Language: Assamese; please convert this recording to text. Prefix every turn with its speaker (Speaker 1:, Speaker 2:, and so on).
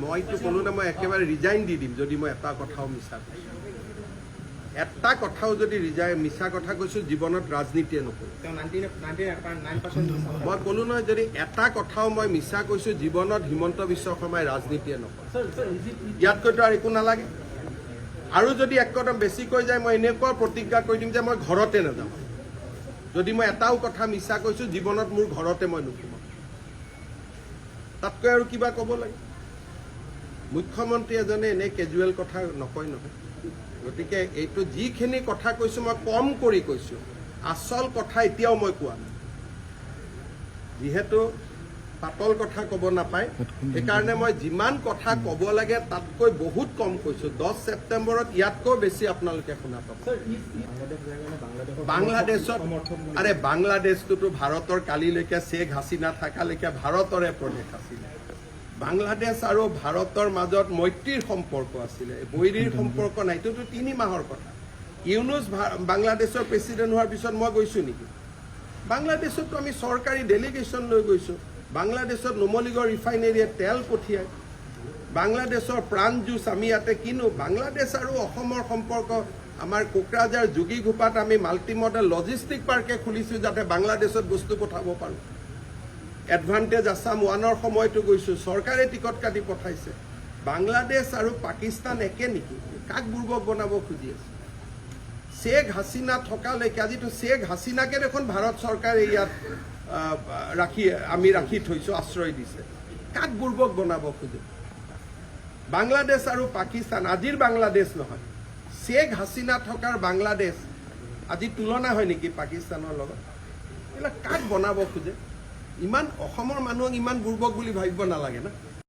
Speaker 1: মইতো ক'লো না মই একেবাৰে ৰিজাইন দি দিম যদি মই এটা কথাও মিছা কৈছোঁ। এটা কথাও যদি মিছা কথা কৈছোঁ জীৱনত ৰাজনীতিয়ে নকৰোঁ। মই ক'লো নহয় যদি এটা কথাও মই মিছা কৈছোঁ জীৱনত হিমন্ত বিশ্ব শৰ্মাই ৰাজনীতিয়ে নকৰোঁ। ইয়াতকৈতো আৰু একো নালাগে। আৰু যদি এক কদম বেছি কৈ যায় মই এনেকুৱা প্ৰতিজ্ঞা কৰি দিম যে মই ঘৰতে নাযাওঁ। যদি মই এটাও কথা মিছা কৈছোঁ জীৱনত মোৰ ঘৰতে মই নুসুমাম। তাতকৈ আৰু কিবা ক'ব লাগে? মুখ্যমন্ত্ৰী এজনে এনে কেজুৱেল কথা নকয় নহয়। গতিকে এইটো যিখিনি কথা কৈছোঁ মই কম কৰি কৈছোঁ, আচল কথা এতিয়াও মই কোৱা নাই। যিহেতু পাতল কথা ক'ব নাপায়, সেইকাৰণে মই যিমান কথা ক'ব লাগে তাতকৈ বহুত কম কৈছোঁ। 10 ছেপ্টেম্বৰত ইয়াতকৈ বেছি আপোনালোকে শুনা পাব। বাংলাদেশত আৰে বাংলাদেশটোতো ভাৰতৰ কালিলৈকে শ্বেখ হাছিনা থকালৈকে ভাৰতৰে প্ৰদেশ আছিলে। বাংলাদেশ আৰু ভাৰতৰ মাজত মৈত্ৰীৰ সম্পৰ্ক আছিলে, বৈৰীৰ সম্পৰ্ক নাই। এইটোতো 3 মাহৰ কথা। ইউনুছ বাংলাদেশৰ প্ৰেচিডেণ্ট হোৱাৰ পিছত মই গৈছোঁ নেকি? বাংলাদেশতো আমি চৰকাৰী ডেলিগেশ্যন লৈ গৈছোঁ। বাংলাদেশত নুমলীগড় ৰিফাইনেৰীয়ে তেল পঠিয়ায়। বাংলাদেশৰ প্ৰাণ জুচ আমি ইয়াতে কিনো। বাংলাদেশ আৰু অসমৰ সম্পৰ্ক আমাৰ কোকৰাঝাৰ যোগীঘোপাত আমি মাল্টি মডেল লজিষ্টিক পাৰ্কে খুলিছোঁ যাতে বাংলাদেশত বস্তু পঠাব পাৰোঁ। এডভান্টেজ আছাম 1ৰ সময়তো গৈছোঁ, চৰকাৰে টিকট কাটি পঠাইছে। বাংলাদেশ আৰু পাকিস্তান একে নেকি? কাক বুৰ্বক বনাব খুজি আছে? শ্বেখ হাছিনা থকালৈকে আজিতো শ্বেখ হাছিনাকে দেখোন ভাৰত চৰকাৰে ইয়াত আমি ৰাখি থৈছোঁ, আশ্ৰয় দিছে। কাক বুৰ্বক বনাব খোজে? বাংলাদেশ আৰু পাকিস্তান আজিৰ বাংলাদেশ নহয়, শ্বেখ হাছিনা থকাৰ বাংলাদেশ আজি তুলনা হয় নেকি পাকিস্তানৰ লগত? এইবিলাক কাক বনাব খোজে? ইমান অসমৰ মানুহক ইমান বুৰ্বক বুলি ভাবিব নালাগে না।